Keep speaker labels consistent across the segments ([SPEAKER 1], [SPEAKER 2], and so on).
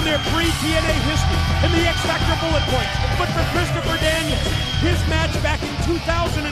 [SPEAKER 1] their pre-TNA history and the X Factor bullet points. But for Christopher Daniels, his match back in 2001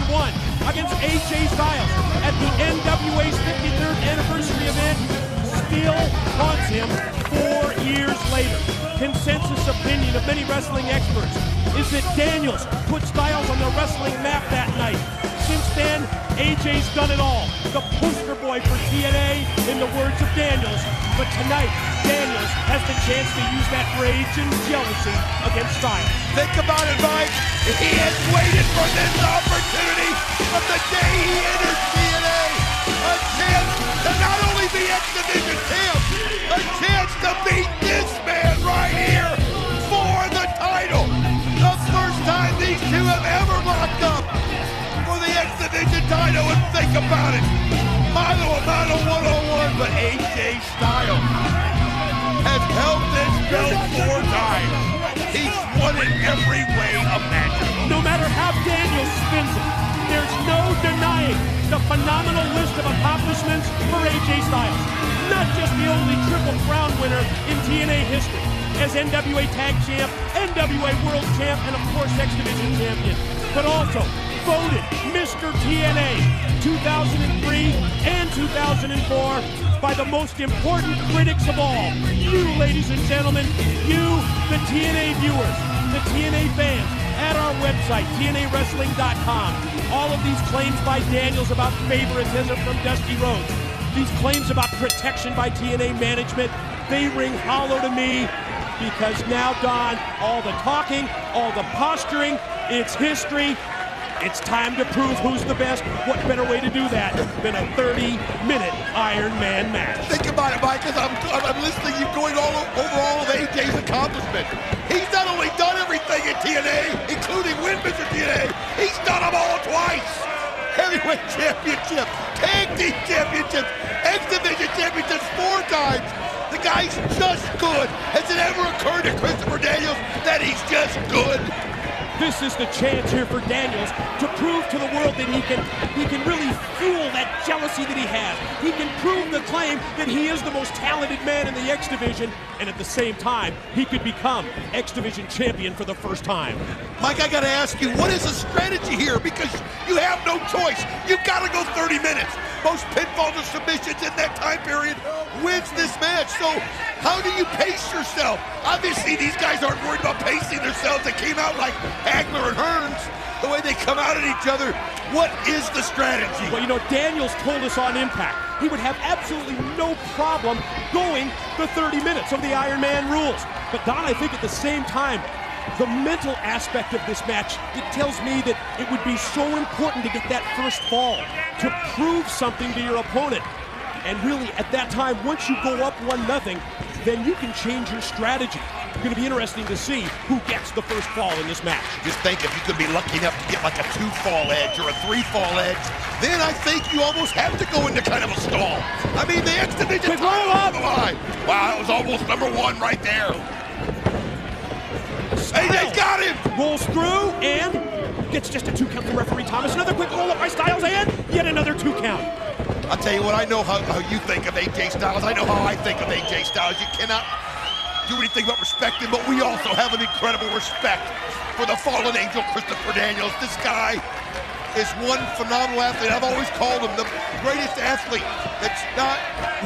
[SPEAKER 1] against AJ Styles at the NWA's 53rd anniversary event still haunts him 4 years later. Consensus opinion of many wrestling experts is that Daniels put Styles on the wrestling map that night. Since then, AJ's done it all. The poster boy for TNA, in the words of Daniels. But tonight, Daniels has the chance to use that rage and jealousy against Styles.
[SPEAKER 2] Think about it, Mike. He has waited for this opportunity from the day he entered TNA. A chance to not only be X Division champ, a chance to beat this man right here for the title. The first time these two have ever locked up for the X Division title, and think about it. Milo Amato one-on-one, but AJ Styles has held this belt 4 times. He's won it every way imaginable.
[SPEAKER 1] No matter how Daniels spins it, there's no denying the phenomenal list of accomplishments for AJ Styles. Not just the only Triple Crown winner in TNA history, as NWA Tag Champ, NWA World Champ, and of course X Division Champion, but also voted Mr. TNA 2003 and 2004 by the most important critics of all. You, ladies and gentlemen, you, the TNA viewers, the TNA fans, at our website, TNAWrestling.com. All of these claims by Daniels about favoritism from Dusty Rhodes, these claims about protection by TNA management, they ring hollow to me, because now, Don, all the talking, all the posturing, it's history. It's time to prove who's the best. What better way to do that than a 30-minute Iron Man match?
[SPEAKER 2] Think about it, Mike, because I'm listening to you going over all of AJ's accomplishments. He's not only done everything in TNA, including win Mr. TNA, he's done them all twice. Heavyweight championship, tag team championships, X Division championships 4 times. The guy's just good. Has it ever occurred to Christopher Daniels that he's just good?
[SPEAKER 1] This is the chance here for Daniels to prove to the world that he can really fuel that jealousy that he has. He can prove the claim that he is the most talented man in the X Division, and at the same time, he could become X Division champion for the first time.
[SPEAKER 2] Mike, I gotta ask you, what is the strategy here? Because you have no choice. You've gotta go 30 minutes. Most pinfalls or submissions in that time period wins this match. So how do you pace yourself? Obviously, these guys aren't worried about pacing themselves. They came out like Hagler and Hearns, the way they come out at each other. What is the strategy?
[SPEAKER 1] Well, you know, Daniels told us on Impact he would have absolutely no problem going the 30 minutes of the Iron Man rules. But Don, I think at the same time, the mental aspect of this match, it tells me that it would be so important to get that first fall, to prove something to your opponent. And really, at that time, once you go up 1-0, then you can change your strategy. It's going to be interesting to see who gets the first fall in this match.
[SPEAKER 2] Just think if you could be lucky enough to get like a 2-fall edge or a 3-fall edge, then I think you almost have to go into kind of a stall. I mean, the X Division
[SPEAKER 1] Quick roll up.
[SPEAKER 2] on the line. Wow, that was almost number 1 right there. AJ's got him!
[SPEAKER 1] Rolls through and gets just a 2 count from referee Thomas. Another quick roll up by Styles and yet another 2 count.
[SPEAKER 2] I'll tell you what, I know how you think of AJ Styles. I know how I think of AJ Styles. You cannot do anything but respect him, but we also have an incredible respect for the fallen angel, Christopher Daniels. This guy is one phenomenal athlete. I've always called him the greatest athlete that's not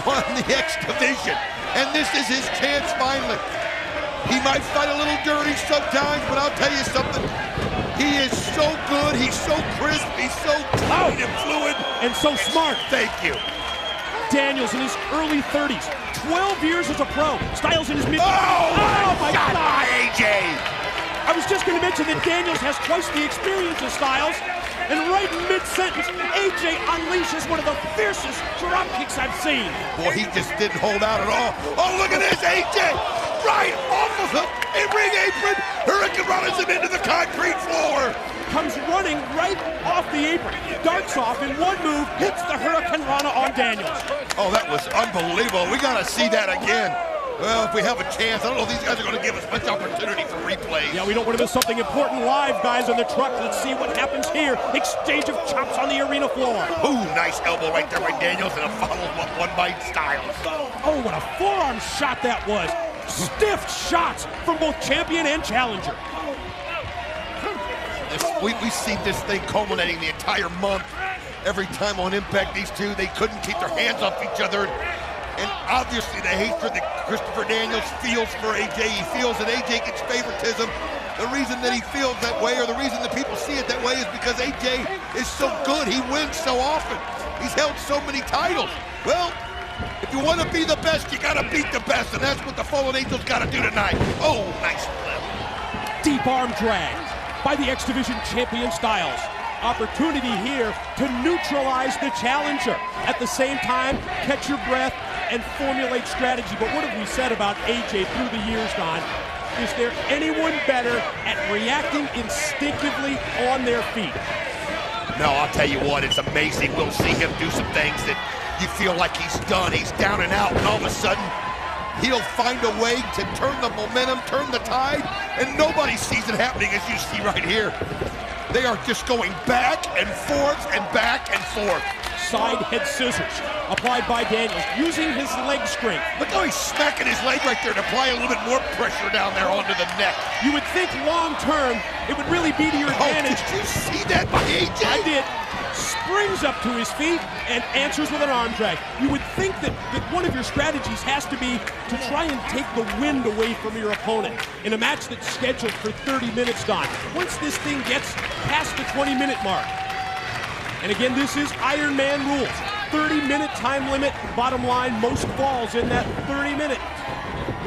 [SPEAKER 2] won the X Division. And this is his chance finally. He might fight a little dirty sometimes, but I'll tell you something. He is so good, he's so crisp, he's so clean and fluid.
[SPEAKER 1] And so smart.
[SPEAKER 2] Thank you.
[SPEAKER 1] Daniels in his early 30s, 12 years as a pro. Styles in his mid.
[SPEAKER 2] Oh
[SPEAKER 1] my God!
[SPEAKER 2] By AJ.
[SPEAKER 1] I was just going to mention that Daniels has twice the experience of Styles, and right mid-sentence, AJ unleashes one of the fiercest drop kicks I've seen.
[SPEAKER 2] Boy, he just didn't hold out at all. Oh, look at this, AJ! Right off of him, in ring apron, Hurricane runs him into the concrete floor.
[SPEAKER 1] Comes running right off the apron, darts off in one move, hits the Hurricane Rana on Daniels.
[SPEAKER 2] Oh, that was unbelievable. We gotta see that again. Well, if we have a chance, I don't know if these guys are gonna give us much opportunity for replay.
[SPEAKER 1] Yeah, we don't want to miss something important live, guys, on the truck. Let's see what happens here. Exchange of chops on the arena floor.
[SPEAKER 2] Ooh, nice elbow right there by Daniels and a follow-up one by Styles.
[SPEAKER 1] Oh, what a forearm shot that was. Stiff shots from both champion and challenger.
[SPEAKER 2] We see this thing culminating the entire month. Every time on Impact, these two, they couldn't keep their hands off each other. And obviously the hatred that Christopher Daniels feels for AJ, he feels that AJ gets favoritism. The reason that he feels that way, or the reason that people see it that way, is because AJ is so good. He wins so often. He's held so many titles. Well, if you want to be the best, you got to beat the best, and that's what the Fallen Angels got to do tonight. Oh, nice flip.
[SPEAKER 1] Deep arm drag by the X Division champion Styles. Opportunity here to neutralize the challenger. At the same time, catch your breath and formulate strategy. But what have we said about AJ through the years, Don? Is there anyone better at reacting instinctively on their feet?
[SPEAKER 2] No, I'll tell you what, it's amazing. We'll see him do some things that you feel like he's done. He's down and out, and all of a sudden, he'll find a way to turn the momentum, turn the tide, and nobody sees it happening, as you see right here. They are just going back and forth and back and forth.
[SPEAKER 1] Side head scissors applied by Daniels, using his leg strength.
[SPEAKER 2] Look how he's smacking his leg right there to apply a little bit more pressure down there onto the neck.
[SPEAKER 1] You would think long term it would really be to your advantage.
[SPEAKER 2] Did you see that by AJ?
[SPEAKER 1] I did. Springs up to his feet and answers with an arm drag. You would think that one of your strategies has to be to try and take the wind away from your opponent in a match that's scheduled for 30 minutes, Don. Once this thing gets past the 20-minute mark, and again, this is Iron Man rules. 30-minute time limit, bottom line, most falls in that 30 minutes.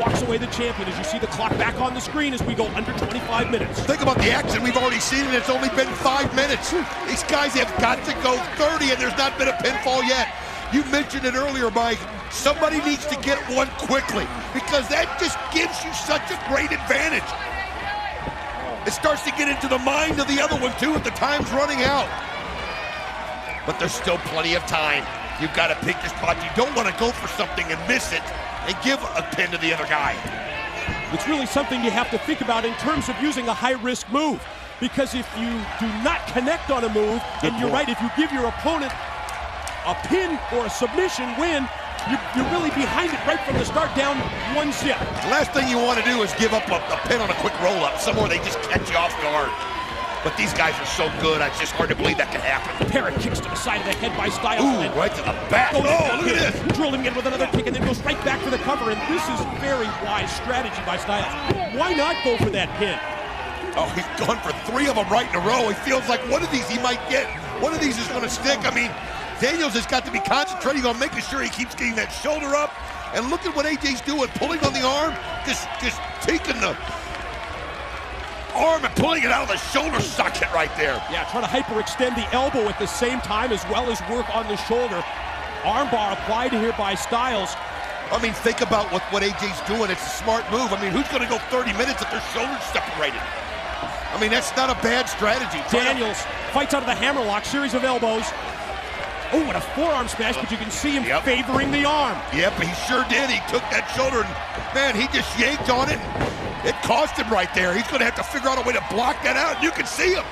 [SPEAKER 1] Walks away the champion as you see the clock back on the screen as we go under 25 minutes.
[SPEAKER 2] Think about the action we've already seen, and it's only been 5 minutes. These guys have got to go 30, and there's not been a pinfall yet. You mentioned it earlier, Mike. Somebody needs to get one quickly, because that just gives you such a great advantage. It starts to get into the mind of the other one, too, if the time's running out. But there's still plenty of time. You've got to pick your spot. You don't want to go for something and miss it and give a pin to the other guy.
[SPEAKER 1] It's really something you have to think about in terms of using a high-risk move. Because if you do not connect on a move, and you're right, if you give your opponent a pin or a submission win, you're really behind it right from the start, down 1 zip.
[SPEAKER 2] The last thing you want to do is give up a pin on a quick roll-up, somewhere they just catch you off guard. But these guys are so good, it's just hard to believe that can happen.
[SPEAKER 1] Parrot kicks to the side of the head by Styles.
[SPEAKER 2] Ooh, right to the back. Oh, look at this.
[SPEAKER 1] Drilling in with another kick and then goes right back for the cover. And this is very wise strategy by Styles. Why not go for that pin?
[SPEAKER 2] Oh, he's gone for 3 of them right in a row. He feels like one of these he might get. One of these is going to stick. I mean, Daniels has got to be concentrating on making sure he keeps getting that shoulder up. And look at what AJ's doing, pulling on the arm, just taking the arm and pulling it out of the shoulder socket right there.
[SPEAKER 1] Yeah, trying to hyperextend the elbow at the same time as well as work on the shoulder. Armbar applied here by Styles.
[SPEAKER 2] I mean, think about what AJ's doing. It's a smart move. I mean, who's going to go 30 minutes if their shoulders separated? I mean, that's not a bad strategy.
[SPEAKER 1] Daniels fights out of the hammerlock, series of elbows. Oh, what a forearm smash, but you can see him favoring the arm.
[SPEAKER 2] Yep, he sure did. He took that shoulder and, man, he just yanked on it. It cost him right there. He's going to have to figure out a way to block that out, and you can see him.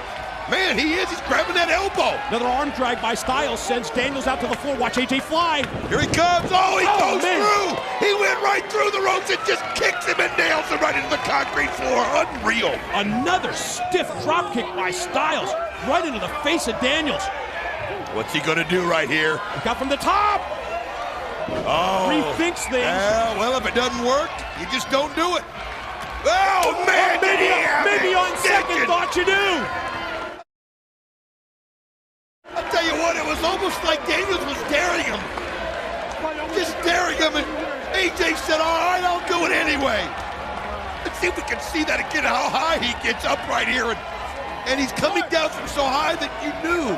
[SPEAKER 2] Man, he's grabbing that elbow.
[SPEAKER 1] Another arm drag by Styles sends Daniels out to the floor. Watch AJ fly.
[SPEAKER 2] Here he comes. Oh, he goes through. He went right through the ropes and just kicks him and nails him right into the concrete floor. Unreal.
[SPEAKER 1] Another stiff drop kick by Styles right into the face of Daniels.
[SPEAKER 2] What's he going to do right here?
[SPEAKER 1] Look out from the top.
[SPEAKER 2] Oh.
[SPEAKER 1] Rethinks things.
[SPEAKER 2] Well, if it doesn't work, you just don't do it. Oh, man.
[SPEAKER 1] Maybe on second thought you do.
[SPEAKER 2] I'll tell you what, it was almost like Daniels was daring him. Just daring him, and AJ said, all right, I'll do it anyway. Let's see if we can see that again, how high he gets up right here. And he's coming down from so high that you knew,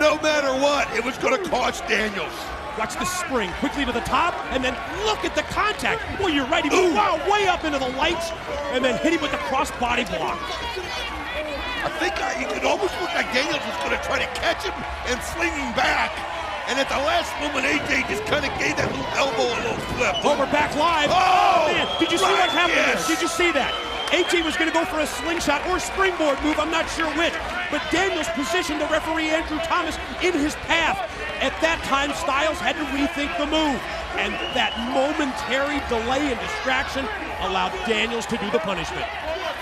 [SPEAKER 2] no matter what, it was going to cost Daniels.
[SPEAKER 1] Watch the spring quickly to the top, and then look at the contact. Well, you're right. He moved way up into the lights, and then hit him with the cross body block.
[SPEAKER 2] I think it could almost look like Daniels was going to try to catch him and fling him back. And at the last moment, AJ just kind of gave that little elbow a little flip.
[SPEAKER 1] Oh, we're back live.
[SPEAKER 2] Oh,
[SPEAKER 1] man. Did you see what happened there? Did you see that? AJ was going to go for a slingshot or springboard move, I'm not sure which. But Daniels positioned the referee, Andrew Thomas, in his path. At that time, Styles had to rethink the move. And that momentary delay and distraction allowed Daniels to do the punishment.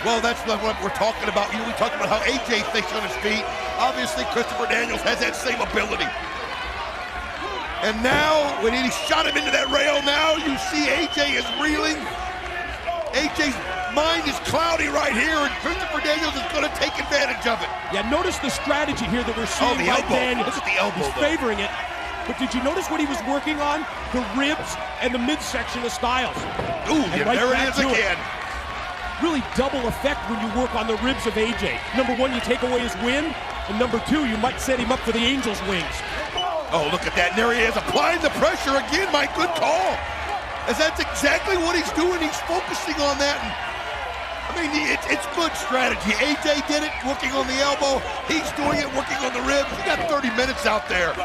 [SPEAKER 2] Well, that's what we're talking about. We talked about how AJ thinks on his feet. Obviously, Christopher Daniels has that same ability. And now, when he shot him into that rail, now you see AJ is reeling. AJ's mind is cloudy right here, and Christopher Daniels is going to take advantage of it.
[SPEAKER 1] Yeah, notice the strategy here that we're seeing
[SPEAKER 2] the
[SPEAKER 1] by
[SPEAKER 2] elbow.
[SPEAKER 1] Daniels.
[SPEAKER 2] Look at the elbow,
[SPEAKER 1] He's
[SPEAKER 2] though.
[SPEAKER 1] favoring it. But did you notice what he was working on? The ribs and the midsection of Styles.
[SPEAKER 2] Ooh,
[SPEAKER 1] And
[SPEAKER 2] yeah,
[SPEAKER 1] right
[SPEAKER 2] there it
[SPEAKER 1] back
[SPEAKER 2] is
[SPEAKER 1] to
[SPEAKER 2] again.
[SPEAKER 1] Really double effect when you work on the ribs of AJ. Number one, you take away his win, and number two, you might set him up for the Angels' wings.
[SPEAKER 2] Oh, look at that. And there he is, applying the pressure again. My good call. As that's exactly what he's doing. He's focusing on that. And, I mean, it's good strategy. AJ did it, working on the elbow. He's doing it, working on the ribs. You got 30 minutes out there.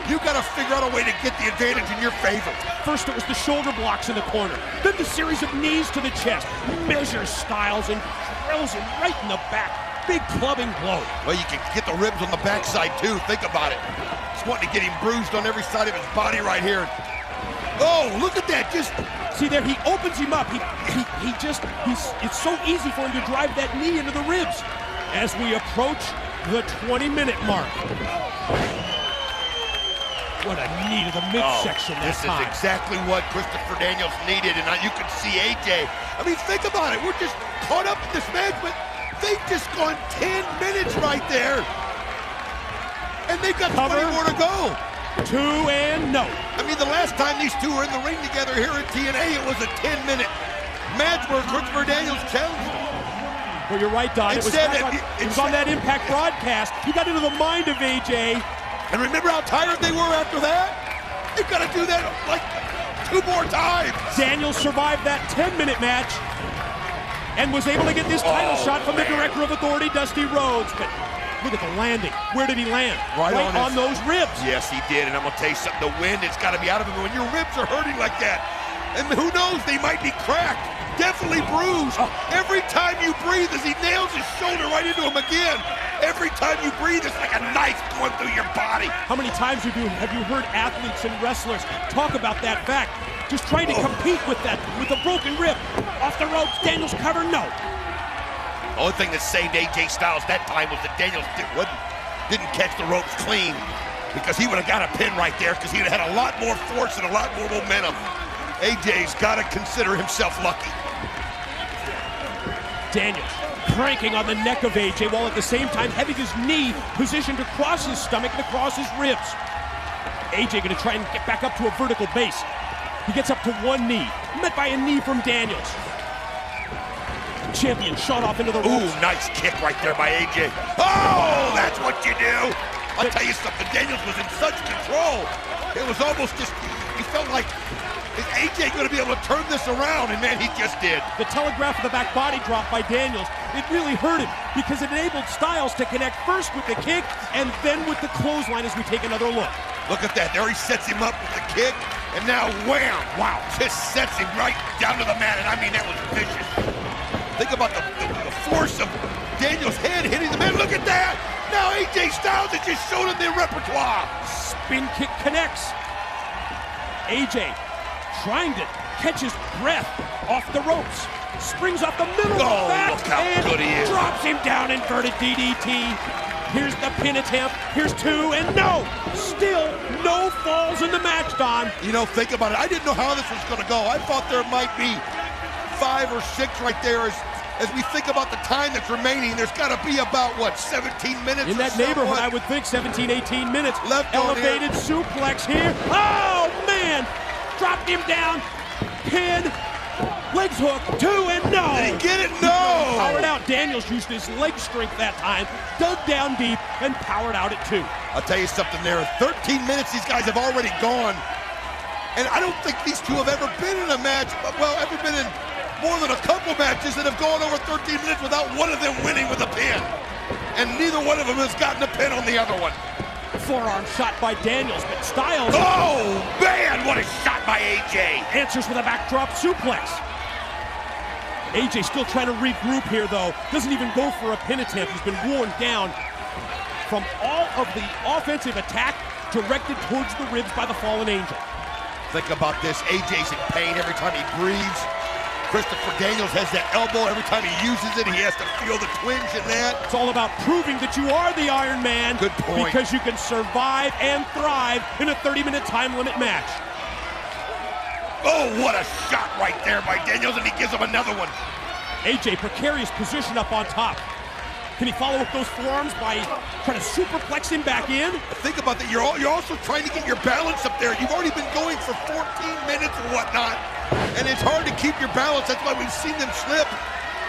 [SPEAKER 2] You got to figure out a way to get the advantage in your favor.
[SPEAKER 1] First, it was the shoulder blocks in the corner. Then the series of knees to the chest. Measures Styles and drills him right in the back. Big clubbing blow.
[SPEAKER 2] Well, you can get the ribs on the backside, too. Think about it. Just wanting to get him bruised on every side of his body right here. Oh, look at that. Just
[SPEAKER 1] see there, he opens him up. It's so easy for him to drive that knee into the ribs as we approach the 20-minute mark. What a knee to the midsection that time.
[SPEAKER 2] This is exactly what Christopher Daniels needed, and now you can see AJ. I mean, think about it. We're just caught up in this match, but they've just gone 10 minutes right there. And they've got 20 more to go.
[SPEAKER 1] 2 and no.
[SPEAKER 2] I mean, the last time these two were in the ring together here at TNA, it was a 10-minute match where Christopher Daniels challenged him.
[SPEAKER 1] Well, you're right, Don. It was on that Impact broadcast. You got into the mind of AJ.
[SPEAKER 2] And remember how tired they were after that? They've got to do that like 2 more times.
[SPEAKER 1] Daniels survived that 10-minute match and was able to get this title shot from the Director of Authority, Dusty Rhodes. But look at the landing. Where did he land? Right on those ribs.
[SPEAKER 2] Yes, he did. And I'm going to tell you something. The wind has got to be out of him when your ribs are hurting like that. And who knows, they might be cracked. Definitely bruised. Every time you breathe as he nails his shoulder right into him again. Every time you breathe, it's like a knife going through your body.
[SPEAKER 1] How many times have you heard athletes and wrestlers talk about that fact? Just trying to compete with a broken rib. Off the ropes, Daniels cover, no.
[SPEAKER 2] The only thing that saved AJ Styles that time was that Daniels didn't catch the ropes clean, because he would have got a pin right there, because he'd have had a lot more force and a lot more momentum. AJ's got to consider himself lucky.
[SPEAKER 1] Daniels cranking on the neck of AJ while at the same time having his knee positioned across his stomach and across his ribs. AJ going to try and get back up to a vertical base. He gets up to one knee, met by a knee from Daniels. Champion shot off into the ropes.
[SPEAKER 2] Ooh, nice kick right there by AJ. Oh, that's what you do. I'll tell you something, Daniels was in such control. It was almost just, he felt like, is AJ going to be able to turn this around? And man, he just did.
[SPEAKER 1] The telegraph of the back body drop by Daniels, it really hurt him because it enabled Styles to connect first with the kick and then with the clothesline as we take another look.
[SPEAKER 2] Look at that. There he sets him up with the kick, and now wham! Wow, just sets him right down to the mat, and I mean, that was vicious. Think about the force of Daniels' head hitting the mat. Look at that! Now AJ Styles has just shown him the repertoire.
[SPEAKER 1] Spin kick connects. AJ trying to catch his breath off the ropes. Springs off the middle of the back
[SPEAKER 2] look how
[SPEAKER 1] and
[SPEAKER 2] good he is.
[SPEAKER 1] Drops him down, inverted DDT. Here's the pin attempt. Here's 2 and no. Still no falls in the match, Don.
[SPEAKER 2] You know, think about it. I didn't know how this was going to go. I thought there might be 5 or 6 right there as we think about the time that's remaining. There's got to be about, what, 17 minutes?
[SPEAKER 1] In that neighborhood, I would think 17, 18 minutes.
[SPEAKER 2] Left
[SPEAKER 1] elevated suplex here. Oh, man. Dropped him down. Pin. Legs hook. 2 and no.
[SPEAKER 2] Did he get it? No.
[SPEAKER 1] Powered out. Daniels used his leg strength that time. Dug down deep and powered out at 2.
[SPEAKER 2] I'll tell you something, there are 13 minutes these guys have already gone. And I don't think these two have ever been in a match, well, ever been in more than a couple matches that have gone over 13 minutes without one of them winning with a pin. And neither one of them has gotten a pin on the other one.
[SPEAKER 1] Forearm shot by Daniels, but Styles...
[SPEAKER 2] Oh, man, what a shot by AJ.
[SPEAKER 1] Answers with a backdrop suplex. AJ still trying to regroup here, though. Doesn't even go for a pin attempt. He's been worn down from all of the offensive attack directed towards the ribs by the Fallen Angel.
[SPEAKER 2] Think about this. AJ's in pain every time he breathes. Christopher Daniels has that elbow. Every time he uses it, he has to feel the twinge in that.
[SPEAKER 1] It's all about proving that you are the Iron Man.
[SPEAKER 2] Good point.
[SPEAKER 1] Because you can survive and thrive in a 30-minute time limit match.
[SPEAKER 2] Oh, what a shot right there by Daniels, and he gives him another one.
[SPEAKER 1] AJ, precarious position up on top. Can he follow up those forearms by trying to superplex him back in?
[SPEAKER 2] Think about that. You're also trying to get your balance up there. You've already been going for 14 minutes or whatnot, and it's hard to keep your balance. That's why we've seen them slip.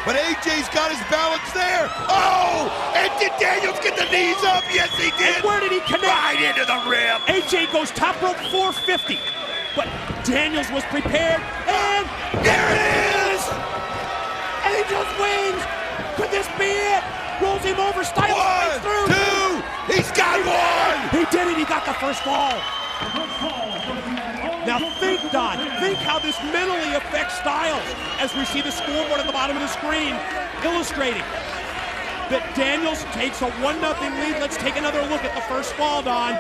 [SPEAKER 2] But AJ's got his balance there. Oh! And did Daniels get the knees up? Yes, he did.
[SPEAKER 1] And where did he connect?
[SPEAKER 2] Right into the rib.
[SPEAKER 1] AJ goes top rope 450. But Daniels was prepared, and
[SPEAKER 2] There it is!
[SPEAKER 1] Angel's wings! Could this be it? Rolls him over, Styles
[SPEAKER 2] One,
[SPEAKER 1] fights through.
[SPEAKER 2] two, he's got one!
[SPEAKER 1] He did it, he got the first fall. Now think, Don, think how this mentally affects Styles as we see the scoreboard at the bottom of the screen illustrating that Daniels takes a 1-0 lead. Let's take another look at the first fall, Don.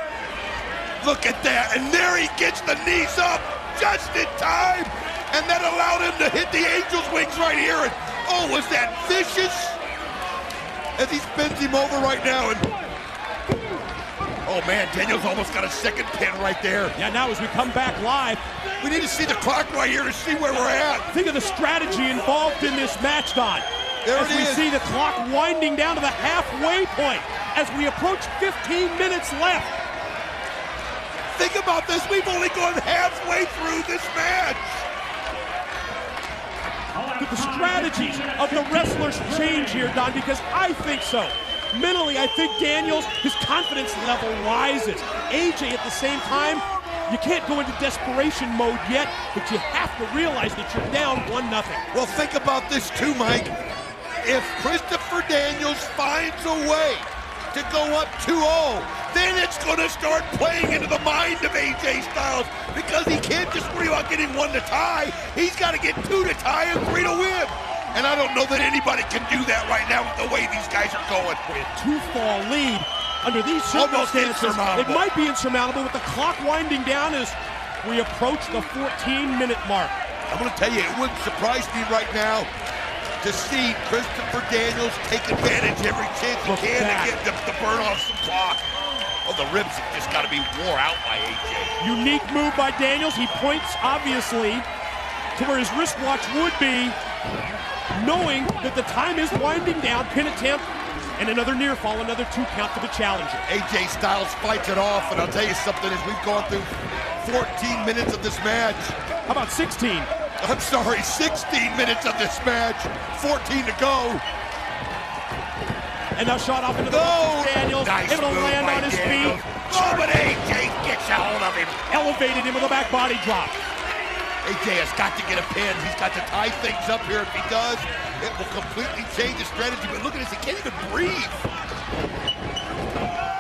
[SPEAKER 2] Look at that, and there he gets the knees up just in time, and that allowed him to hit the Angel's wings right here, and oh, was that vicious as he spins him over right now, and oh man, Daniels almost got a second pin right there.
[SPEAKER 1] Yeah, now as we come back live,
[SPEAKER 2] We need to see the clock right here to see where we're at.
[SPEAKER 1] think of the strategy involved in this match, Don.
[SPEAKER 2] There
[SPEAKER 1] As
[SPEAKER 2] it
[SPEAKER 1] we
[SPEAKER 2] is.
[SPEAKER 1] see the clock winding down to the halfway point as we approach 15 minutes left.
[SPEAKER 2] Think about this, we've only gone halfway through this match.
[SPEAKER 1] But the strategies of the wrestlers change here, Don, because I think so. Mentally, I think Daniels, his confidence level rises. AJ, at the same time, you can't go into desperation mode yet, but you have to realize that you're down 1-0.
[SPEAKER 2] Well, think about this too, Mike. If Christopher Daniels finds a way to go up 2-0, then it's going to start playing into the mind of AJ Styles, because he can't just worry about getting 1 to tie. He's got to get 2 to tie and 3 to win. And I don't know that anybody can do that right now with the way these guys are going.
[SPEAKER 1] A 2-fall lead under these
[SPEAKER 2] Almost
[SPEAKER 1] circumstances, it
[SPEAKER 2] insurmountable.
[SPEAKER 1] might be insurmountable with the clock winding down as we approach the 14-minute mark.
[SPEAKER 2] I'm going to tell you, it wouldn't surprise me right now to see Christopher Daniels take advantage every chance he
[SPEAKER 1] Look
[SPEAKER 2] can
[SPEAKER 1] at
[SPEAKER 2] to get to burn off some clock. Oh, the ribs have just got to be wore out by AJ.
[SPEAKER 1] Unique move by Daniels. He points, obviously, to where his wristwatch would be, knowing that the time is winding down. Pin attempt and another near fall, another 2 count for the challenger.
[SPEAKER 2] AJ Styles fights it off, and I'll tell you something, as we've gone through 14 minutes of this match,
[SPEAKER 1] How about 16?
[SPEAKER 2] I'm sorry, 16 minutes of this match, 14 to go.
[SPEAKER 1] And now shot off into the
[SPEAKER 2] No!
[SPEAKER 1] Daniels,
[SPEAKER 2] Nice
[SPEAKER 1] able to
[SPEAKER 2] move
[SPEAKER 1] land
[SPEAKER 2] by
[SPEAKER 1] on his
[SPEAKER 2] Daniels.
[SPEAKER 1] feet,
[SPEAKER 2] Oh, but AJ gets a hold of him.
[SPEAKER 1] elevated him with a back body drop.
[SPEAKER 2] AJ has got to get a pin. He's got to tie things up here. If he does, it will completely change the strategy. But look at this, he can't even breathe.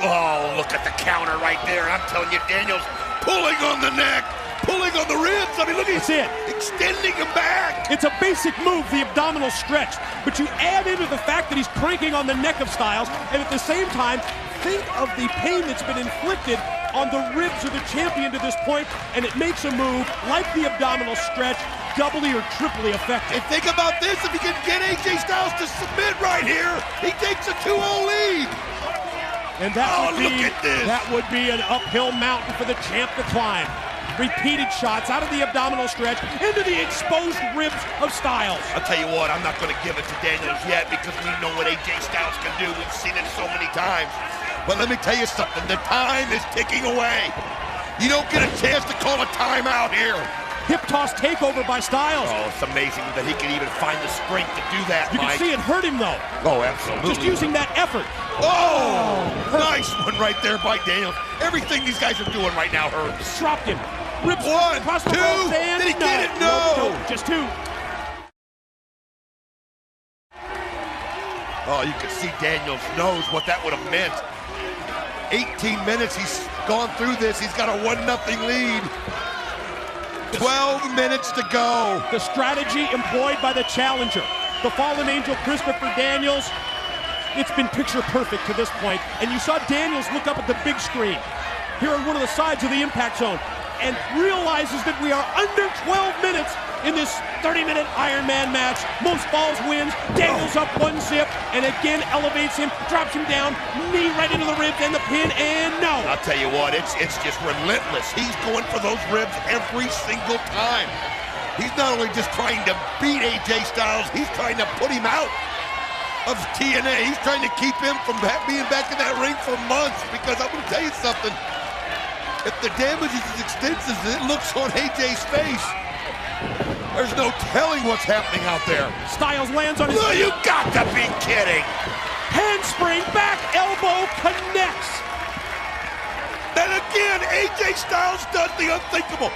[SPEAKER 2] Oh, look at the counter right there. I'm telling you, Daniels pulling on the neck, pulling on the ribs. I mean, look at
[SPEAKER 1] That's it.
[SPEAKER 2] extending him back.
[SPEAKER 1] It's a basic move, the abdominal stretch, but you add into the fact that he's cranking on the neck of Styles, and at the same time, think of the pain that's been inflicted on the ribs of the champion to this point, and it makes a move like the abdominal stretch doubly or triply effective.
[SPEAKER 2] And think about this, if he can get AJ Styles to submit right here, he takes a 2-0 lead.
[SPEAKER 1] And that
[SPEAKER 2] look at this.
[SPEAKER 1] That would be an uphill mountain for the champ to climb. Repeated shots out of the abdominal stretch into the exposed ribs of Styles.
[SPEAKER 2] I'll tell you what, I'm not going to give it to Daniels yet, because we know what AJ Styles can do. We've seen it so many times. But let me tell you something, the time is ticking away. You don't get a chance to call a timeout here.
[SPEAKER 1] Hip toss takeover by Styles.
[SPEAKER 2] Oh, it's amazing that he can even find the strength to do that,
[SPEAKER 1] You can
[SPEAKER 2] Mike.
[SPEAKER 1] see it hurt him though.
[SPEAKER 2] Oh, absolutely.
[SPEAKER 1] Just using that effort.
[SPEAKER 2] Oh, nice one right there by Daniels. Everything these guys are doing right now hurts.
[SPEAKER 1] Dropped him. Rips
[SPEAKER 2] One,
[SPEAKER 1] across the
[SPEAKER 2] two.
[SPEAKER 1] ropes and
[SPEAKER 2] Did he get it? No.
[SPEAKER 1] Just 2.
[SPEAKER 2] Oh, you can see Daniels knows what that would have meant. 18 minutes, he's gone through this. He's got a 1-0 lead. 12 minutes to go.
[SPEAKER 1] The strategy employed by the challenger, the fallen angel Christopher Daniels, it's been picture perfect to this point. And you saw Daniels look up at the big screen here on one of the sides of the impact zone and realizes that we are under 12 minutes in this 30-minute Iron Man match. Most falls wins. Daniels up 1-zip, and again elevates him, drops him down, knee right into the ribs and the pin, and no.
[SPEAKER 2] I'll tell you what, it's just relentless. He's going for those ribs every single time. He's not only just trying to beat AJ Styles, he's trying to put him out of TNA. He's trying to keep him from being back in that ring for months, because I'm going to tell you something. If the damage is as extensive as it looks on AJ's face, there's no telling what's happening out there.
[SPEAKER 1] Styles lands on his
[SPEAKER 2] You got to be kidding.
[SPEAKER 1] handspring, back elbow connects.
[SPEAKER 2] Then again, AJ Styles does the unthinkable.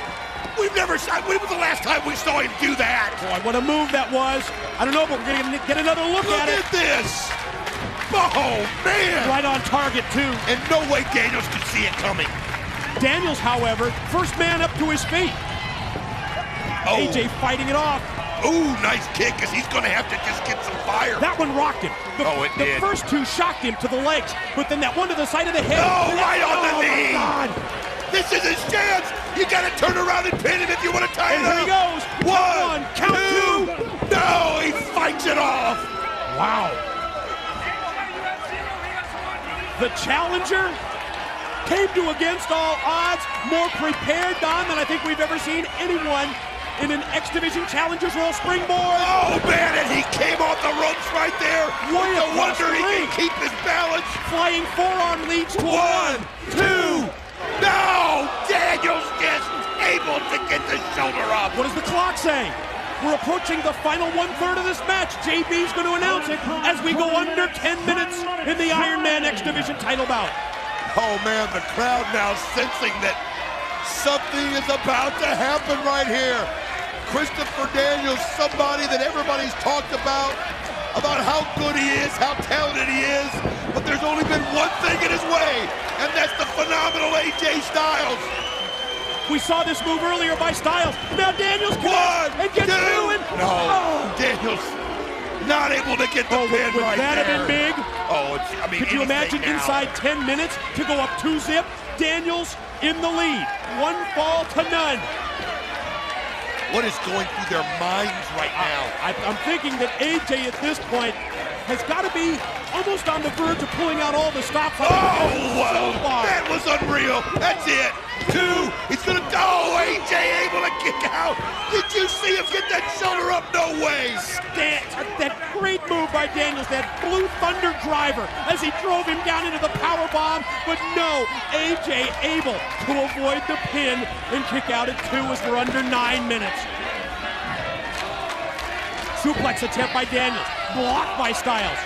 [SPEAKER 2] When was the last time we saw him do that?
[SPEAKER 1] Boy, what a move that was. I don't know, but we're going to get another look at it.
[SPEAKER 2] Look at this. Oh, man.
[SPEAKER 1] Right on target, too.
[SPEAKER 2] And no way Daniels could see it coming.
[SPEAKER 1] Daniels, however, first man up to his feet.
[SPEAKER 2] Oh.
[SPEAKER 1] AJ fighting it off.
[SPEAKER 2] Ooh, nice kick, because he's going to have to just get some fire.
[SPEAKER 1] That one rocked him.
[SPEAKER 2] It did.
[SPEAKER 1] The first two shocked him to the legs, but then that one to the side of the head.
[SPEAKER 2] Oh, right on the knee.
[SPEAKER 1] God.
[SPEAKER 2] This is his chance. You got to turn around and pin him if you want to tie
[SPEAKER 1] And
[SPEAKER 2] it
[SPEAKER 1] here he
[SPEAKER 2] up.
[SPEAKER 1] goes.
[SPEAKER 2] One,
[SPEAKER 1] Count two.
[SPEAKER 2] No, he fights it off.
[SPEAKER 1] Wow. The challenger came to against all odds, more prepared, Don, than I think we've ever seen anyone in an X Division Challengers Roll springboard.
[SPEAKER 2] Oh, man, and he came off the ropes right there.
[SPEAKER 1] Way
[SPEAKER 2] No
[SPEAKER 1] across
[SPEAKER 2] wonder
[SPEAKER 1] the
[SPEAKER 2] he
[SPEAKER 1] ring.
[SPEAKER 2] can keep his balance.
[SPEAKER 1] Flying forearm leads to
[SPEAKER 2] One, two. No, Daniels just able to get the shoulder up.
[SPEAKER 1] What does the clock say? We're approaching the final one-third of this match. JB's going to announce it as we go under 10 minutes in the Iron Man X Division title bout.
[SPEAKER 2] Oh, man, the crowd now sensing that something is about to happen right here. Christopher Daniels, somebody that everybody's talked about how good he is, how talented he is, but there's only been one thing in his way, and that's the phenomenal AJ Styles.
[SPEAKER 1] We saw this move earlier by Styles. Now Daniels
[SPEAKER 2] One,
[SPEAKER 1] and gets
[SPEAKER 2] two.
[SPEAKER 1] through and
[SPEAKER 2] Daniels not able to get the pin
[SPEAKER 1] would
[SPEAKER 2] right
[SPEAKER 1] that
[SPEAKER 2] there.
[SPEAKER 1] have been big?
[SPEAKER 2] Could
[SPEAKER 1] Could you imagine inside 10 minutes to go up 2-zip? Daniels in the lead. One fall to none.
[SPEAKER 2] What is going through their minds right now?
[SPEAKER 1] I'm thinking that AJ at this point has got to be almost on the verge of pulling out all the stops.
[SPEAKER 2] That was unreal. That's it. Two. He's going to... Oh, AJ able to kick out. Did you see him get that shoulder up? No way.
[SPEAKER 1] That great move by Daniels, that Blue Thunder driver as he drove him down into the power bomb. But no, AJ able to avoid the pin and kick out at 2 as we're under 9 minutes. Suplex attempt by Daniels, blocked by Styles.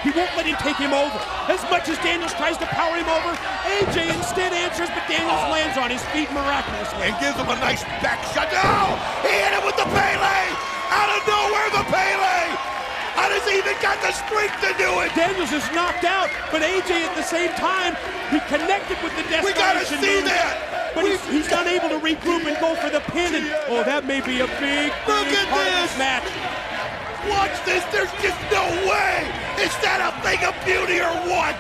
[SPEAKER 1] He won't let him take him over. As much as Daniels tries to power him over, AJ instead answers, but Daniels lands on his feet miraculously.
[SPEAKER 2] And gives him a nice back shot. Oh, he hit him with the Pele. Out of nowhere, the Pele. How does he even got the strength to do it?
[SPEAKER 1] Daniels is knocked out, but AJ at the same time, he connected with the desperation.
[SPEAKER 2] We gotta see
[SPEAKER 1] move,
[SPEAKER 2] that.
[SPEAKER 1] But he's unable to regroup and go for the pin. And, that may be a big part of this match.
[SPEAKER 2] Watch this, there's just no way! Is that a thing of beauty or what?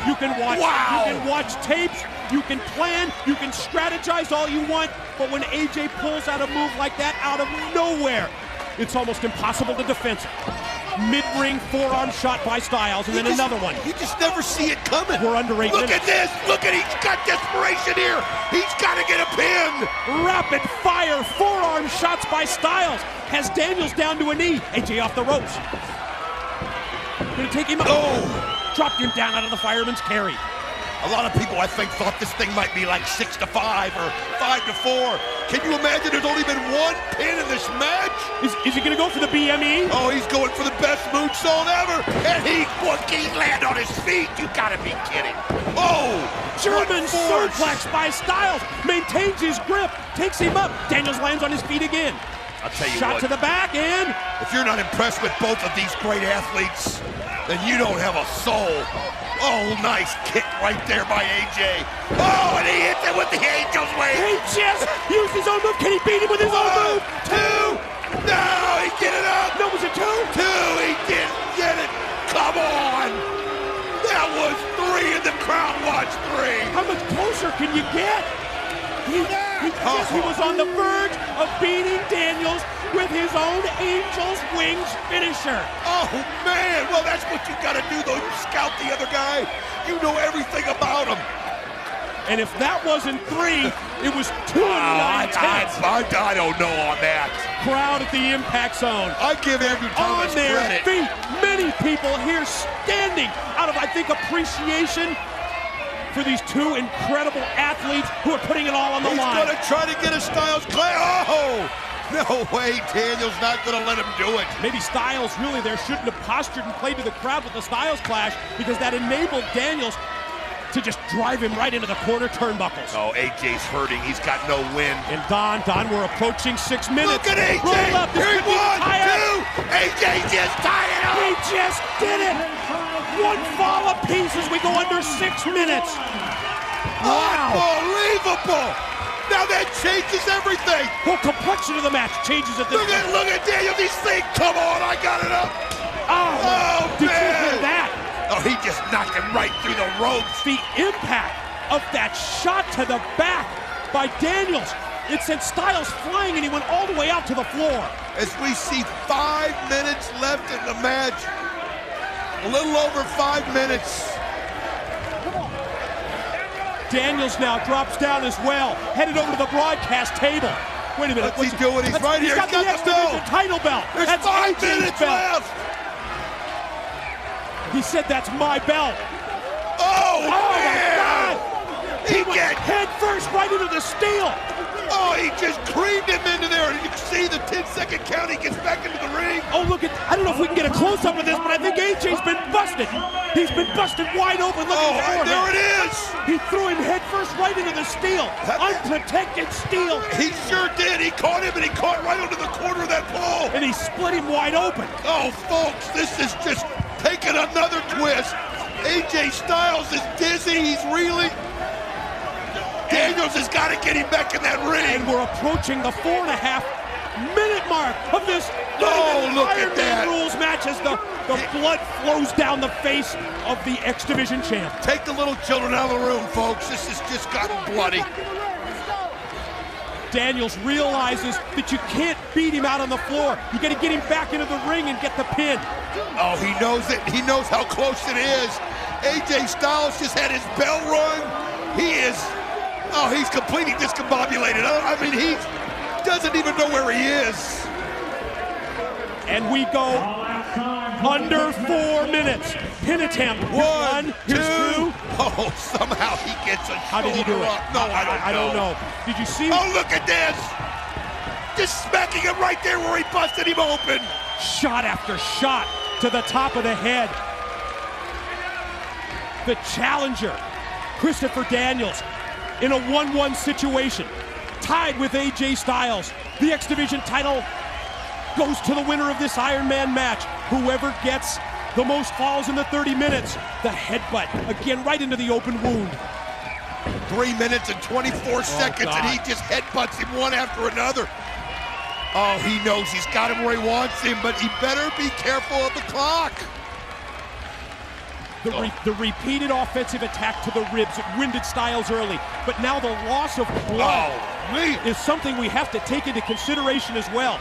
[SPEAKER 1] You can watch
[SPEAKER 2] Wow.
[SPEAKER 1] You can watch tapes, you can plan, you can strategize all you want, but when AJ pulls out a move like that out of nowhere, it's almost impossible to defend it. Mid-ring forearm shot by Styles, and then another one.
[SPEAKER 2] You just never see it coming.
[SPEAKER 1] We're under 8 minutes.
[SPEAKER 2] Look at this! Look at he's got desperation here! He's gotta get a pin!
[SPEAKER 1] Rapid fire forearm shots by Styles has Daniels down to a knee. AJ off the ropes. Gonna take him out.
[SPEAKER 2] Oh!
[SPEAKER 1] Dropped him down out of the fireman's carry.
[SPEAKER 2] A lot of people, I think, thought this thing might be like 6-5 or 5-4. Can you imagine there's only been one pin in this match?
[SPEAKER 1] Is he gonna go for the BME?
[SPEAKER 2] Oh, he's going for the best moonsault ever! And he land on his feet! You gotta be kidding! Oh!
[SPEAKER 1] German suplex by Styles. Maintains his grip. Takes him up. Daniels lands on his feet again.
[SPEAKER 2] I'll tell you
[SPEAKER 1] Shot
[SPEAKER 2] what,
[SPEAKER 1] to the back and...
[SPEAKER 2] if you're not impressed with both of these great athletes, then you don't have a soul. Oh, nice kick right there by AJ. Oh, and he hits it with the Angel's Wave.
[SPEAKER 1] He just used his own move. Can he beat him with his own move?
[SPEAKER 2] 2. No, he get it up.
[SPEAKER 1] No, was it 2?
[SPEAKER 2] 2, he didn't get it. Come on. That was 3 and the crowd watched 3.
[SPEAKER 1] How much closer can you get? He was on the verge of beating Daniels with his own Angel's Wings finisher.
[SPEAKER 2] Oh, man. Well, that's what you got to do, though. You scout the other guy. You know everything about him.
[SPEAKER 1] And if that wasn't 3, it was 2 9 tenths.
[SPEAKER 2] I don't know on that.
[SPEAKER 1] Crowd at the impact zone.
[SPEAKER 2] I give Andrew Thomas
[SPEAKER 1] on their
[SPEAKER 2] credit.
[SPEAKER 1] feet. Many people here standing out of, I think, appreciation for these 2 incredible athletes who are putting it all on the line.
[SPEAKER 2] He's going to try to get a Styles Clash. Oh! No way, Daniels not going to let him do it.
[SPEAKER 1] Maybe Styles really there shouldn't have postured and played to the crowd with the Styles Clash, because that enabled Daniels to just drive him right into the corner turnbuckles.
[SPEAKER 2] Oh, AJ's hurting. He's got no wind.
[SPEAKER 1] And Don, we're approaching 6 minutes.
[SPEAKER 2] Look at AJ!
[SPEAKER 1] Roll up.
[SPEAKER 2] Here he 1, 2! AJ just tied it up!
[SPEAKER 1] He just did it! 1 fall apiece as we go under 6 minutes. Wow!
[SPEAKER 2] Unbelievable! Now that changes everything.
[SPEAKER 1] Whole complexion of the match changes at this point.
[SPEAKER 2] Look at Daniels. He's saying, "Come on, I got it up."
[SPEAKER 1] Oh did
[SPEAKER 2] man!
[SPEAKER 1] You hear that?
[SPEAKER 2] Oh, he just knocked him right through the ropes.
[SPEAKER 1] The impact of that shot to the back by Daniels. It sent Styles flying, and he went all the way out to the floor.
[SPEAKER 2] As we see 5 minutes left in the match, a little over 5 minutes.
[SPEAKER 1] Daniels now drops down as well, headed over to the broadcast table. Wait a minute.
[SPEAKER 2] What's he doing? He's right here.
[SPEAKER 1] He's got the X Division title belt.
[SPEAKER 2] There's
[SPEAKER 1] that's
[SPEAKER 2] 5
[SPEAKER 1] AJ's
[SPEAKER 2] minutes
[SPEAKER 1] belt.
[SPEAKER 2] left.
[SPEAKER 1] He said, "That's my belt."
[SPEAKER 2] Oh
[SPEAKER 1] man!
[SPEAKER 2] My God!
[SPEAKER 1] He went head first right into the steel.
[SPEAKER 2] Oh, he just creamed him into there, and you can see the 10-second count. He gets back into the ring.
[SPEAKER 1] Oh, look at, I don't know if we can get a close-up of this, but I think AJ's been busted. He's been busted wide open. Look at
[SPEAKER 2] there it is.
[SPEAKER 1] He threw him head first right into the steel. Unprotected steel.
[SPEAKER 2] He sure did. He caught him, and he caught right onto the corner of that pole.
[SPEAKER 1] And he split him wide open.
[SPEAKER 2] Oh, folks, this is just taking another twist. AJ Styles is dizzy. He's reeling. Daniels has got to get him back in that ring.
[SPEAKER 1] And we're approaching the 4.5-minute mark of this
[SPEAKER 2] look
[SPEAKER 1] Iron
[SPEAKER 2] at
[SPEAKER 1] Man
[SPEAKER 2] that.
[SPEAKER 1] Rules match as the blood flows down the face of the X Division champ.
[SPEAKER 2] Take the little children out of the room, folks. This has just gotten bloody.
[SPEAKER 1] Daniels realizes that you can't beat him out on the floor. You got to get him back into the ring and get the pin.
[SPEAKER 2] Oh, he knows it. He knows how close it is. AJ Styles just had his bell rung. He's completely discombobulated. I mean, he doesn't even know where he is.
[SPEAKER 1] And we go under 4 minutes. Pin attempt.
[SPEAKER 2] One,
[SPEAKER 1] here's
[SPEAKER 2] two.
[SPEAKER 1] 2.
[SPEAKER 2] Oh, somehow he gets a
[SPEAKER 1] How did he do it?
[SPEAKER 2] No, I don't know.
[SPEAKER 1] Did you see?
[SPEAKER 2] Oh, look at this. Just smacking him right there where he busted him open.
[SPEAKER 1] Shot after shot to the top of the head. The challenger, Christopher Daniels, in a 1-1 situation, tied with AJ Styles. The X Division title goes to the winner of this Iron Man match. Whoever gets the most falls in the 30 minutes. The headbutt, again, right into the open wound.
[SPEAKER 2] 3 minutes and 24 seconds,
[SPEAKER 1] God.
[SPEAKER 2] and he just headbutts him one after another. Oh, he knows he's got him where he wants him, but he better be careful of the clock.
[SPEAKER 1] The repeated offensive attack to the ribs, it winded Styles early, but now the loss of blood is something we have to take into consideration as well.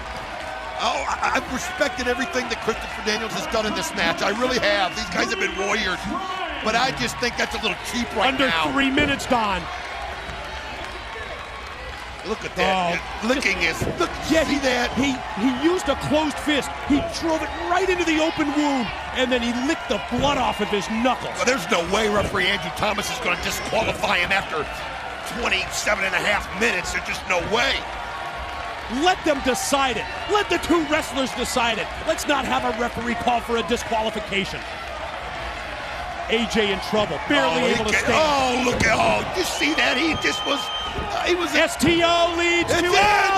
[SPEAKER 2] Oh, I've respected everything that Christopher Daniels has done in this match. I really have. These guys have been warriors, but I just think that's a little cheap right now.
[SPEAKER 1] Under 3 minutes, Don.
[SPEAKER 2] Look at that. Licking his. Look, see that?
[SPEAKER 1] He used a closed fist. He drove it right into the open wound, and then he licked the blood off of his knuckles.
[SPEAKER 2] Well, there's no way referee Andrew Thomas is going to disqualify him after 27.5 minutes. There's just no way.
[SPEAKER 1] Let them decide it. Let the 2 wrestlers decide it. Let's not have a referee call for a disqualification. AJ in trouble, barely able to stay.
[SPEAKER 2] Oh, look at, you see that? He just was, he was.
[SPEAKER 1] STO leads to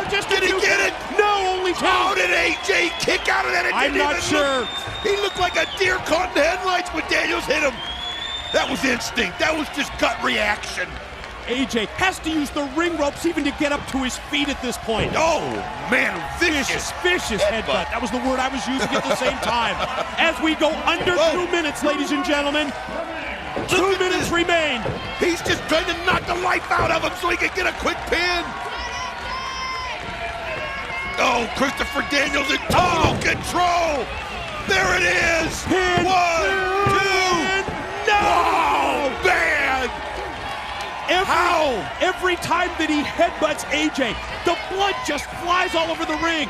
[SPEAKER 1] just
[SPEAKER 2] did he get it?
[SPEAKER 1] No, only 2.
[SPEAKER 2] How did AJ kick out of that?
[SPEAKER 1] I'm not sure.
[SPEAKER 2] He looked like a deer caught in the headlights when Daniels hit him. That was instinct. That was just gut reaction.
[SPEAKER 1] AJ has to use the ring ropes even to get up to his feet at this point.
[SPEAKER 2] Oh, man, vicious
[SPEAKER 1] headbutt. That was the word I was using at the same time. As we go under 2 minutes, ladies and gentlemen. 2 minutes remain.
[SPEAKER 2] He's just trying to knock the life out of him so he can get a quick pin. Oh, Christopher Daniels in total control. There it is.
[SPEAKER 1] Pin.
[SPEAKER 2] 1, 2.
[SPEAKER 1] No!
[SPEAKER 2] Oh, man.
[SPEAKER 1] Every time that he headbutts AJ, the blood just flies all over the ring.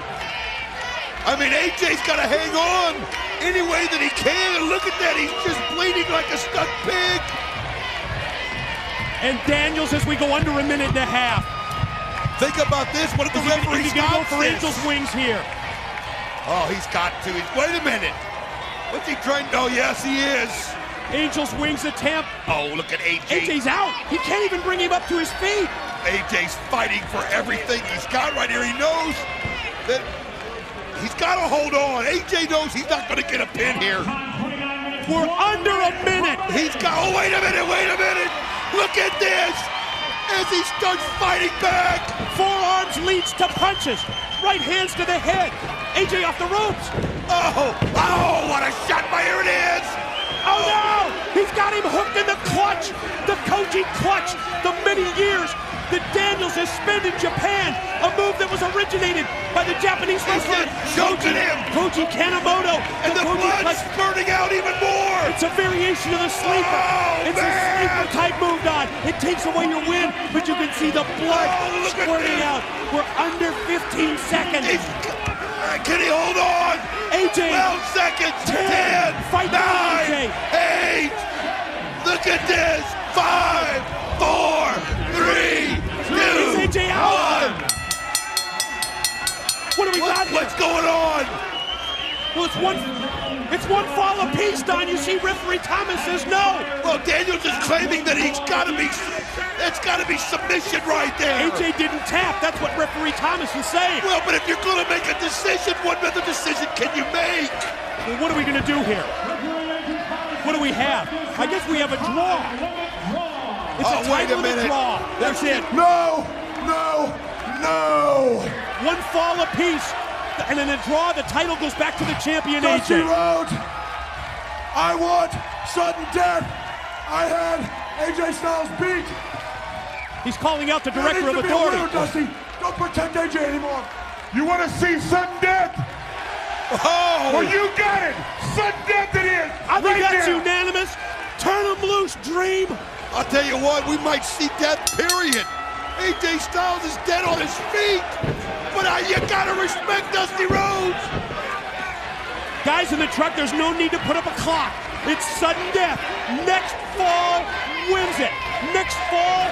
[SPEAKER 2] I mean, AJ's got to hang on any way that he can. And look at that. He's just bleeding like a stuck pig.
[SPEAKER 1] And Daniels, as we go under a minute and a half.
[SPEAKER 2] Think about this. What if the referee
[SPEAKER 1] Is he gonna go for
[SPEAKER 2] this?
[SPEAKER 1] Angel's wings here?
[SPEAKER 2] Oh, he's got to. Wait a minute. What's he trying? Oh, yes, he is.
[SPEAKER 1] Angel's wings attempt.
[SPEAKER 2] Oh, look at AJ.
[SPEAKER 1] AJ's out. He can't even bring him up to his feet.
[SPEAKER 2] AJ's fighting for everything he's got right here. He knows that he's got to hold on. AJ knows he's not going to get a pin here.
[SPEAKER 1] We're under a minute.
[SPEAKER 2] He's got, oh, wait a minute. Look at this. As he starts fighting back.
[SPEAKER 1] Forearms leads to punches. Right hands to the head. AJ off the ropes.
[SPEAKER 2] Oh, what a shot by, here it is.
[SPEAKER 1] Oh no! He's got him hooked in the clutch. The Koji clutch. The many years that Daniels has spent in Japan. A move that was originated by the Japanese wrestler Koji Kanemoto.
[SPEAKER 2] And the blood's spurting out even more.
[SPEAKER 1] It's a variation of the sleeper.
[SPEAKER 2] Oh,
[SPEAKER 1] it's a sleeper type move, Don. It takes away your win, but you can see the blood squirting out. We're under 15 seconds.
[SPEAKER 2] Can he hold on?
[SPEAKER 1] AJ.
[SPEAKER 2] 12 seconds. 10.
[SPEAKER 1] Fight
[SPEAKER 2] 9.
[SPEAKER 1] AJ.
[SPEAKER 2] 8. Look at this. 5, 4, 3, 2,
[SPEAKER 1] Is AJ out?
[SPEAKER 2] 1.
[SPEAKER 1] What do we got here?
[SPEAKER 2] What's going on?
[SPEAKER 1] Well, it's one fall apiece, Don. You see referee Thomas says no.
[SPEAKER 2] Well, Daniels is claiming that that's got to be submission right there.
[SPEAKER 1] AJ didn't tap. That's what referee Thomas is saying.
[SPEAKER 2] Well, but if you're going to make a decision, what other decision can you make?
[SPEAKER 1] Well, what are we going to do here? What do we have? I guess we have a draw. It's a
[SPEAKER 2] wait a
[SPEAKER 1] title
[SPEAKER 2] minute.
[SPEAKER 1] draw. That's it.
[SPEAKER 2] No.
[SPEAKER 1] One fall apiece. And in a draw, the title goes back to the champion,
[SPEAKER 3] Dusty
[SPEAKER 1] AJ.
[SPEAKER 3] Rhodes, I want sudden death. I had AJ Styles beat.
[SPEAKER 1] He's calling out the
[SPEAKER 3] There
[SPEAKER 1] director of
[SPEAKER 3] needs to be a
[SPEAKER 1] authority.
[SPEAKER 3] winner, Dusty. Don't protect AJ anymore. You want to see sudden death?
[SPEAKER 2] Oh!
[SPEAKER 3] Well, you got it. Sudden death it is.
[SPEAKER 1] I think
[SPEAKER 3] right
[SPEAKER 1] that's
[SPEAKER 3] now.
[SPEAKER 1] unanimous. Turn him loose, Dream.
[SPEAKER 2] I'll tell you what, we might see death, period. AJ Styles is dead on his feet. But you gotta respect Dusty Rhodes.
[SPEAKER 1] Guys in the truck, there's no need to put up a clock. It's sudden death. Next fall wins it. Next fall,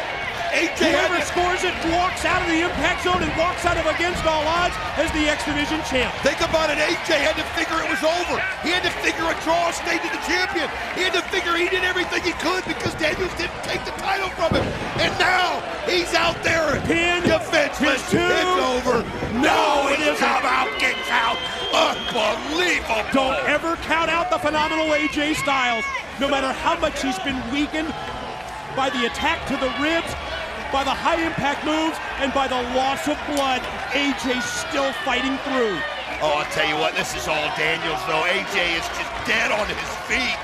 [SPEAKER 2] AJ
[SPEAKER 1] whoever scores it walks out of the impact zone and walks out of Against All Odds as the X Division champ.
[SPEAKER 2] Think about it, AJ had to figure it was over. He had to figure a draw stayed to the champion. He had to figure he did everything he could because Daniels didn't take the title from him. And now he's out there
[SPEAKER 1] Pin.
[SPEAKER 2] defenseless.
[SPEAKER 1] Pin 2.
[SPEAKER 2] It's over.
[SPEAKER 1] No, it
[SPEAKER 2] he
[SPEAKER 1] isn't.
[SPEAKER 2] somehow kicks out. Unbelievable.
[SPEAKER 1] Don't ever count out the phenomenal AJ Styles. No matter how much he's been weakened by the attack to the ribs, by the high impact moves, and by the loss of blood, AJ's still fighting through.
[SPEAKER 2] Oh, I'll tell you what, this is all Daniels, though. AJ is just dead on his feet.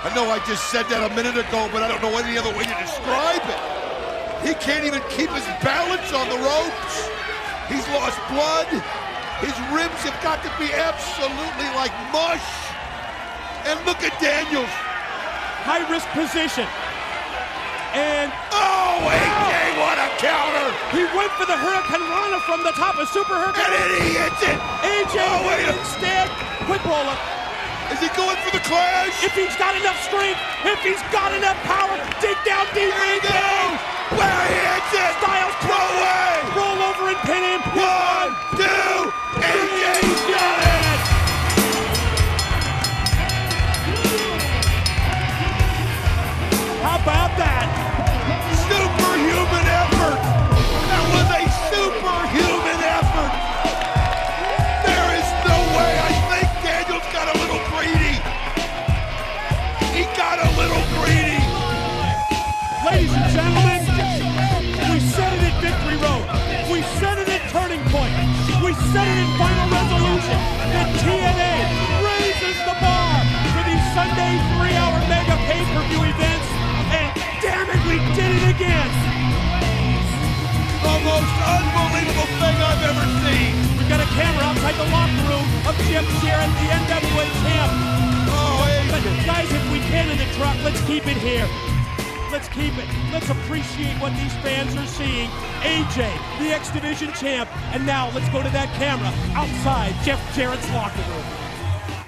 [SPEAKER 2] I know I just said that a minute ago, but I don't know any other way to describe it. He can't even keep his balance on the ropes. He's lost blood. His ribs have got to be absolutely like mush. And look at Daniels.
[SPEAKER 1] High risk position. And
[SPEAKER 2] oh, AJ, what a counter!
[SPEAKER 1] he went for the Hurricane Rana from the top of Super
[SPEAKER 2] And
[SPEAKER 1] Hurricane.
[SPEAKER 2] then he hits it!
[SPEAKER 1] AJ
[SPEAKER 2] Oh, wait a-
[SPEAKER 1] instead, quick roll up.
[SPEAKER 2] Is he going for the clash?
[SPEAKER 1] If he's got enough strength, if he's got enough power, dig down deep,
[SPEAKER 2] There he
[SPEAKER 1] AJ.
[SPEAKER 2] goes! Where he hits it!
[SPEAKER 1] Styles,
[SPEAKER 2] No way!
[SPEAKER 1] roll over and pin him.
[SPEAKER 2] 1, 2, AJ's got it!
[SPEAKER 1] How about that?
[SPEAKER 2] Superhuman effort! That was a superhuman effort! There is no way. I think Daniels got a little greedy. He got a little greedy.
[SPEAKER 1] Ladies and gentlemen, we said it at Victory Road. We said it at Turning Point. We said it in Final Resolution. That TNA raises the bar for these Sunday 3-hour mega pay-per-view events, and damn it, we did it again!
[SPEAKER 2] The most unbelievable thing I've ever seen.
[SPEAKER 1] We've got a camera outside the locker room of Jeff Jarrett, the NWA champ. But guys, if we can in the truck, let's keep it here. Let's keep it. Let's appreciate what these fans are seeing. AJ, the X Division champ. And now let's go to that camera outside Jeff Jarrett's locker room.